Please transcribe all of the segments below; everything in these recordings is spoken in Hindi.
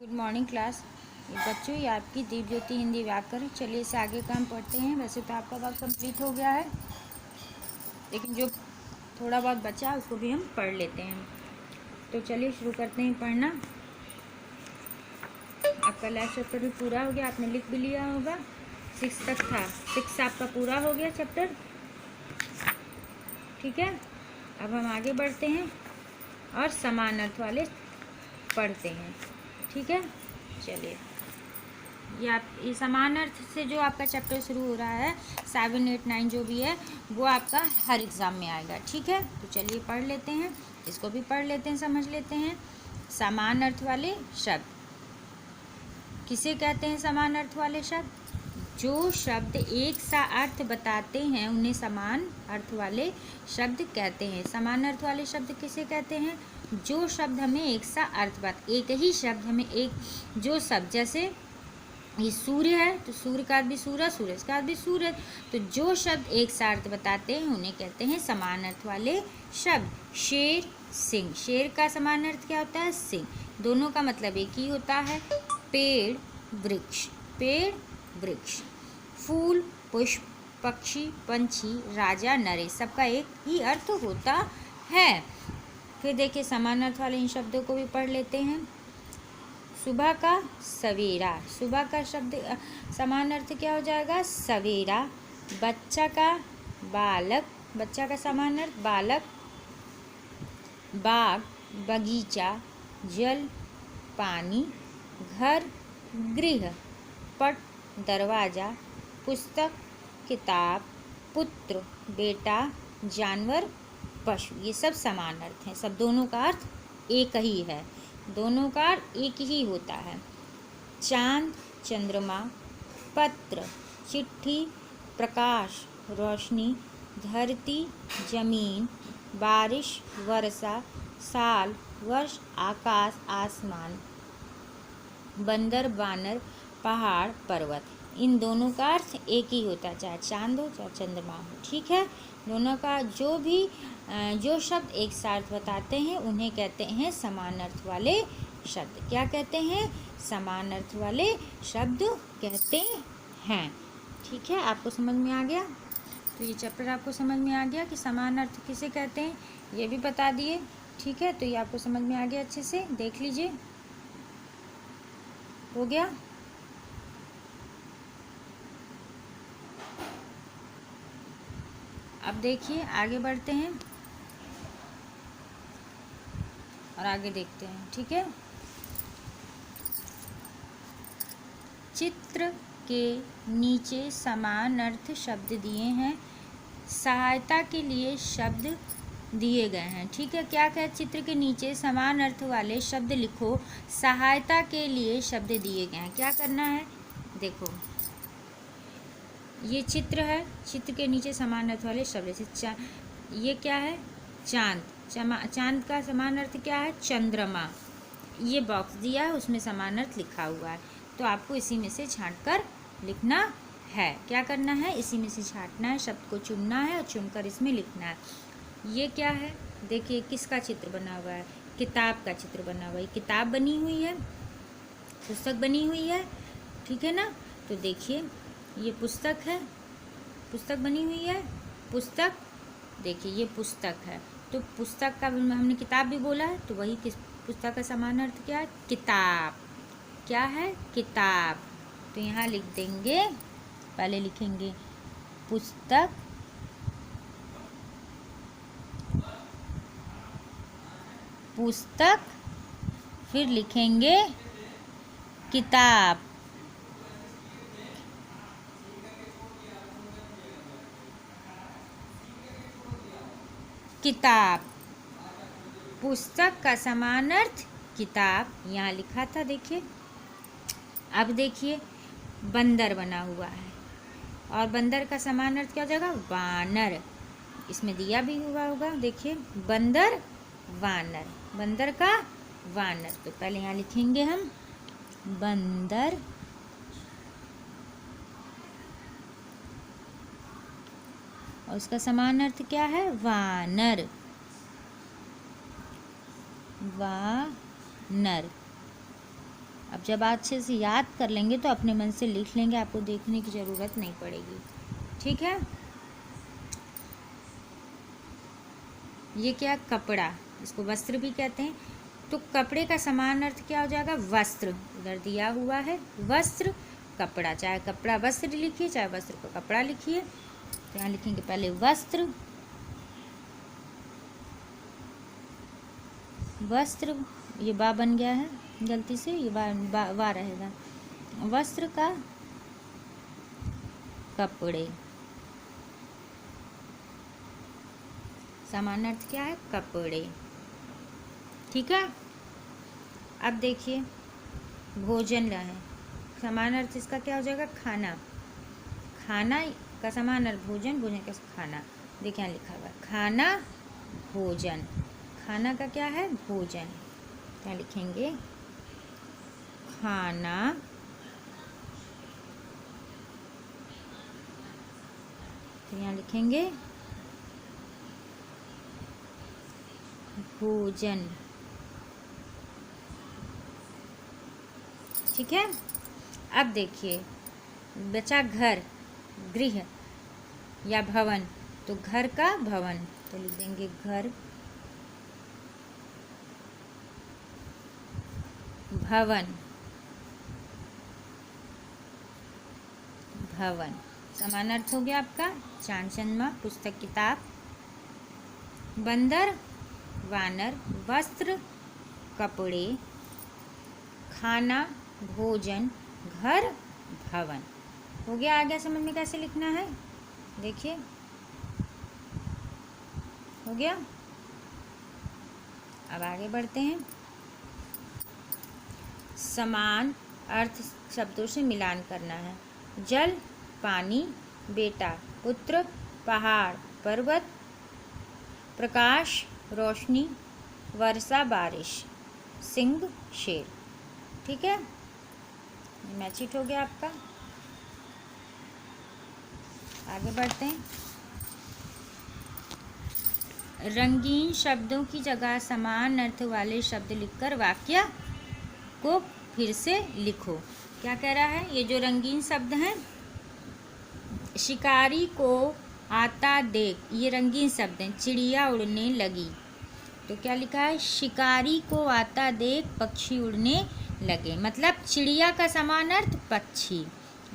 गुड मॉर्निंग क्लास बच्चों, ये आपकी दीप ज्योति हिंदी व्याकरण। चलिए इसे आगे का हम पढ़ते हैं। वैसे तो आपका वर्क कंप्लीट हो गया है, लेकिन जो थोड़ा बहुत बचा उसको भी हम पढ़ लेते हैं। तो चलिए शुरू करते हैं पढ़ना। आपका लास्ट चैप्टर भी पूरा हो गया, आपने लिख भी लिया होगा। 6 तक था, 6 आपका पूरा हो गया चैप्टर। ठीक है, अब हम आगे बढ़ते हैं और समान अर्थ वाले पढ़ते हैं। ठीक है, चलिए ये समान अर्थ से जो आपका चैप्टर शुरू हो रहा है 7, 8, 9 जो भी है वो आपका हर एग्ज़ाम में आएगा। ठीक है, तो चलिए पढ़ लेते हैं, इसको भी पढ़ लेते हैं, समझ लेते हैं। समान अर्थ वाले शब्द किसे कहते हैं? समान अर्थ वाले शब्द जो शब्द एक सा अर्थ बताते हैं उन्हें समान अर्थ वाले शब्द कहते हैं। समान अर्थ वाले शब्द किसे कहते हैं? जो शब्द हमें एक सा अर्थ एक ही शब्द हमें एक जो शब्द, जैसे ये सूर्य है तो सूर्य का अर्थ भी सूरज, सूरज का अर्थ भी सूरज। तो जो शब्द एक सा अर्थ बताते हैं उन्हें कहते हैं समान अर्थ वाले शब्द। शेर, सिंह, शेर का समान अर्थ क्या होता है? सिंह। दोनों का मतलब एक ही होता है। पेड़, वृक्ष, पेड़, वृक्ष। फूल, पुष्प, पक्षी, पंछी, राजा, नरेश, सबका एक ही अर्थ होता है। फिर देखिए समान अर्थ वाले इन शब्दों को भी पढ़ लेते हैं। सुबह का सवेरा, सुबह का शब्द समान अर्थ क्या हो जाएगा? सवेरा। बच्चा का बालक, बच्चा का समान अर्थ बालक। बाग, बगीचा। जल, पानी। घर, गृह। पट, दरवाजा। पुस्तक, किताब। पुत्र, बेटा। जानवर, पशु। ये सब समान अर्थ हैं, सब दोनों का अर्थ एक ही है, दोनों का अर्थ एक ही होता है। चांद, चंद्रमा। पत्र, चिट्ठी। प्रकाश, रोशनी। धरती, जमीन। बारिश, वर्षा। साल, वर्ष। आकाश, आसमान। बंदर, बानर। पहाड़, पर्वत। इन दोनों का अर्थ एक ही होता है, चाहे चांद हो चाहे चंद्रमा हो। ठीक है, दोनों का जो शब्द एक सा अर्थ बताते हैं उन्हें कहते हैं समान अर्थ वाले शब्द। क्या कहते हैं? समान अर्थ वाले शब्द कहते हैं। ठीक है, आपको समझ में आ गया? तो ये चैप्टर आपको समझ में आ गया कि समान अर्थ किसे कहते हैं, ये भी बता दिए। ठीक है, तो ये आपको समझ में आ गया, अच्छे से देख लीजिए। हो गया? अब देखिए आगे बढ़ते हैं और आगे देखते हैं। ठीक है, चित्र के नीचे समान अर्थ शब्द दिए हैं, सहायता के लिए शब्द दिए गए हैं। ठीक है, क्या कहे? चित्र के नीचे समान अर्थ वाले शब्द लिखो, सहायता के लिए शब्द दिए गए हैं। क्या करना है? देखो ये चित्र है, चित्र के नीचे समान अर्थ वाले शब्द। ये क्या है? चांद, चांद का समान अर्थ क्या है? चंद्रमा। ये बॉक्स दिया है उसमें समान अर्थ लिखा हुआ है, तो आपको इसी में से छांट कर लिखना है। क्या करना है? इसी में से छांटना है, शब्द को चुनना है और चुनकर इसमें लिखना है। ये क्या है? देखिए किसका चित्र बना हुआ है? किताब का चित्र बना हुआ है। किताब बनी हुई है, पुस्तक बनी हुई है। ठीक है ना? तो देखिए ये पुस्तक है, पुस्तक बनी हुई है। पुस्तक, देखिए ये पुस्तक है, तो पुस्तक का हमने किताब भी बोला है, तो वही पुस्तक का समान अर्थ क्या है? किताब। क्या है? किताब। तो यहाँ लिख देंगे, पहले लिखेंगे पुस्तक, पुस्तक, फिर लिखेंगे किताब। किताब, पुस्तक का समान अर्थ किताब, यहाँ लिखा था। देखिए अब देखिए बंदर बना हुआ है, और बंदर का समान अर्थ क्या हो जाएगा? वानर। इसमें दिया भी हुआ होगा, देखिए बंदर, वानर, बंदर का वानर। तो पहले यहाँ लिखेंगे हम बंदर, और उसका समान अर्थ क्या है? वानर, वानर। अब जब अच्छे से याद कर लेंगे तो अपने मन से लिख लेंगे, आपको देखने की ज़रूरत नहीं पड़ेगी। ठीक है। ये क्या, कपड़ा, इसको वस्त्र भी कहते हैं। तो कपड़े का समान अर्थ क्या हो जाएगा, वस्त्र। इधर दिया हुआ है वस्त्र कपड़ा, चाहे कपड़ा वस्त्र लिखिए चाहे वस्त्र को कपड़ा लिखिए। तो यहाँ लिखेंगे पहले वस्त्र, वस्त्र, ये बा बन गया है गलती से, ये वा रहेगा। वस्त्र का कपड़े, समान अर्थ क्या है, कपड़े। ठीक है। अब देखिए भोजन है, समान अर्थ इसका क्या हो जाएगा, खाना। खाना का समान अर्थ भोजन, भोजन का खाना। देखिए यहाँ लिखा हुआ है खाना भोजन, खाना का क्या है, भोजन। क्या लिखेंगे, खाना तो यहाँ लिखेंगे भोजन। ठीक है। अब देखिए बचा घर, गृह या भवन, तो घर का भवन, तो लिख देंगे घर भवन, भवन। समान अर्थ हो गया आपका चांद चंद्रमा पुस्तक किताब। बंदर वानर, वस्त्र कपड़े, खाना भोजन, घर भवन। हो गया, आगे समझ में कैसे लिखना है, देखिए हो गया। अब आगे बढ़ते हैं। समान अर्थ शब्दों से मिलान करना है। जल पानी, बेटा पुत्र, पहाड़ पर्वत, प्रकाश रोशनी, वर्षा बारिश, सिंह शेर। ठीक है, मैच हिट हो गया आपका। आगे बढ़ते हैं। रंगीन शब्दों की जगह समान अर्थ वाले शब्द लिखकर वाक्य को फिर से लिखो। क्या कह रहा है, ये जो रंगीन शब्द हैं, शिकारी को आता देख, ये रंगीन शब्द हैं। चिड़िया उड़ने लगी, तो क्या लिखा है, शिकारी को आता देख पक्षी उड़ने लगे। मतलब चिड़िया का समान अर्थ पक्षी,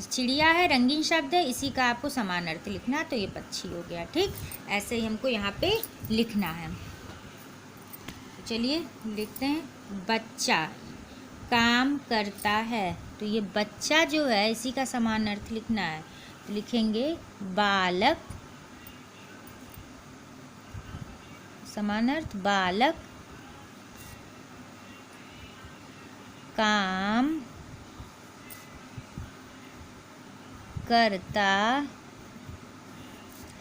चिड़िया है रंगीन शब्द है, इसी का आपको समान अर्थ लिखना, तो ये पक्षी हो गया। ठीक, ऐसे ही हमको यहाँ पे लिखना है। तो चलिए लिखते हैं। बच्चा काम करता है, तो ये बच्चा जो है इसी का समान अर्थ लिखना है, तो लिखेंगे बालक, समान अर्थ बालक काम करता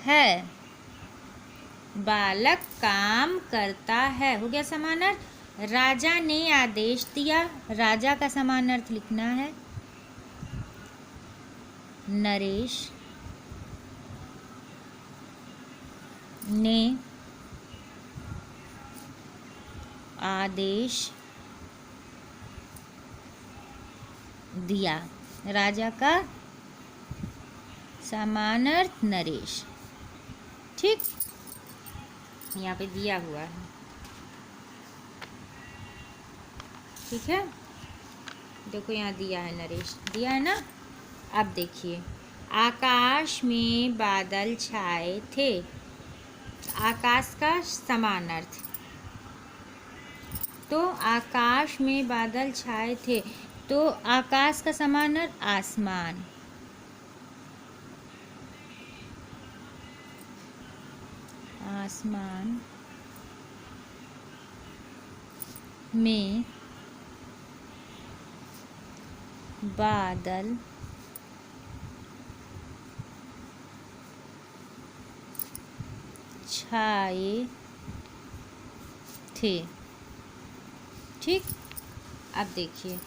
है, बालक काम करता है। हो गया समान अर्थ। राजा ने आदेश दिया, राजा का समान अर्थ लिखना है नरेश ने आदेश दिया, राजा का समान अर्थ नरेश। ठीक, यहाँ पे दिया हुआ है। ठीक है, देखो यहाँ दिया है नरेश, दिया है ना। अब देखिए आकाश में बादल छाए थे, आकाश का समान अर्थ, तो आकाश में बादल छाए थे, तो आकाश का समान अर्थ आसमान, आसमान में बादल छाए थे। ठीक, अब देखिए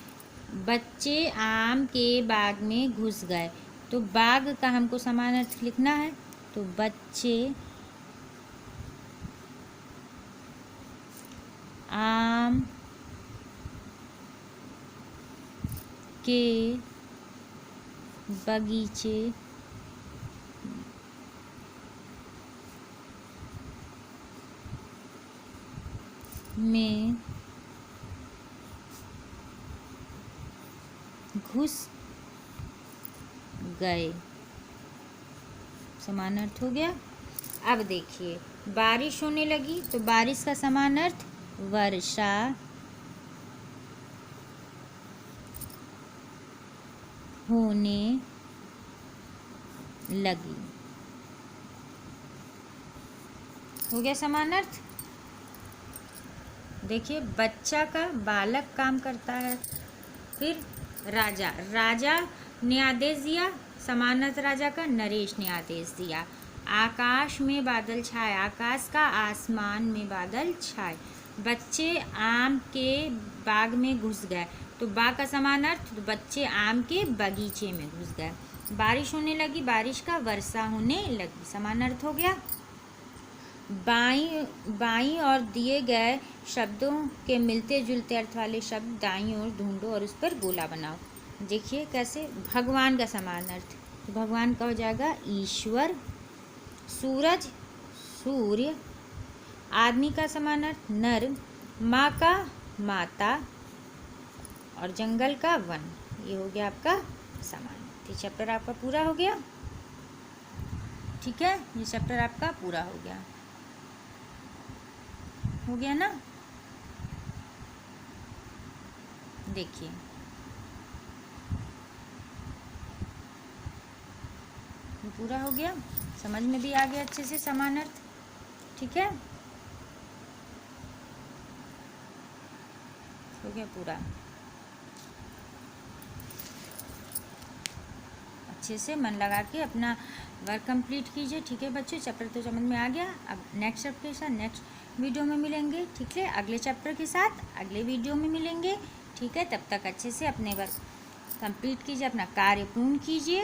बच्चे आम के बाग में घुस गए, तो बाग का हमको समान अर्थ लिखना है, तो बच्चे आम के बगीचे में घुस गए। समान अर्थ हो गया। अब देखिए, बारिश होने लगी तो बारिश का समान अर्थ वर्षा होने लगी। हो गया समान अर्थ। देखिए, बच्चा का बालक काम करता है। फिर राजा, राजा ने आदेश दिया, समान अर्थ राजा का नरेश ने आदेश दिया। आकाश में बादल छाए, आकाश का आसमान में बादल छाए। बच्चे आम के बाग में घुस गए, तो बाग का समान अर्थ, तो बच्चे आम के बगीचे में घुस गए। बारिश होने लगी, बारिश का वर्षा होने लगी। समान अर्थ हो गया। बाईं और दिए गए शब्दों के मिलते जुलते अर्थ वाले शब्द दाईं ओर ढूंढो और उस पर गोला बनाओ। देखिए कैसे। भगवान का समान अर्थ, तो भगवान का हो जाएगा ईश्वर। सूरज सूर्य। आदमी का समान अर्थ नर। माँ का माता और जंगल का वन। ये हो गया आपका समान। ये चैप्टर आपका पूरा हो गया। ठीक है, ये चैप्टर आपका पूरा हो गया। हो गया ना। देखिए, पूरा हो गया। समझ में भी आ गया अच्छे से समान अर्थ। ठीक है, हो गया पूरा। अच्छे से मन लगा के अपना वर्क कंप्लीट कीजिए। ठीक है बच्चों, चैप्टर तो समझ में आ गया। अब नेक्स्ट चैप्टर के साथ नेक्स्ट वीडियो में मिलेंगे। ठीक है, अगले चैप्टर के साथ अगले वीडियो में मिलेंगे। ठीक है, तब तक अच्छे से अपने वर्क कंप्लीट कीजिए, अपना कार्य पूर्ण कीजिए।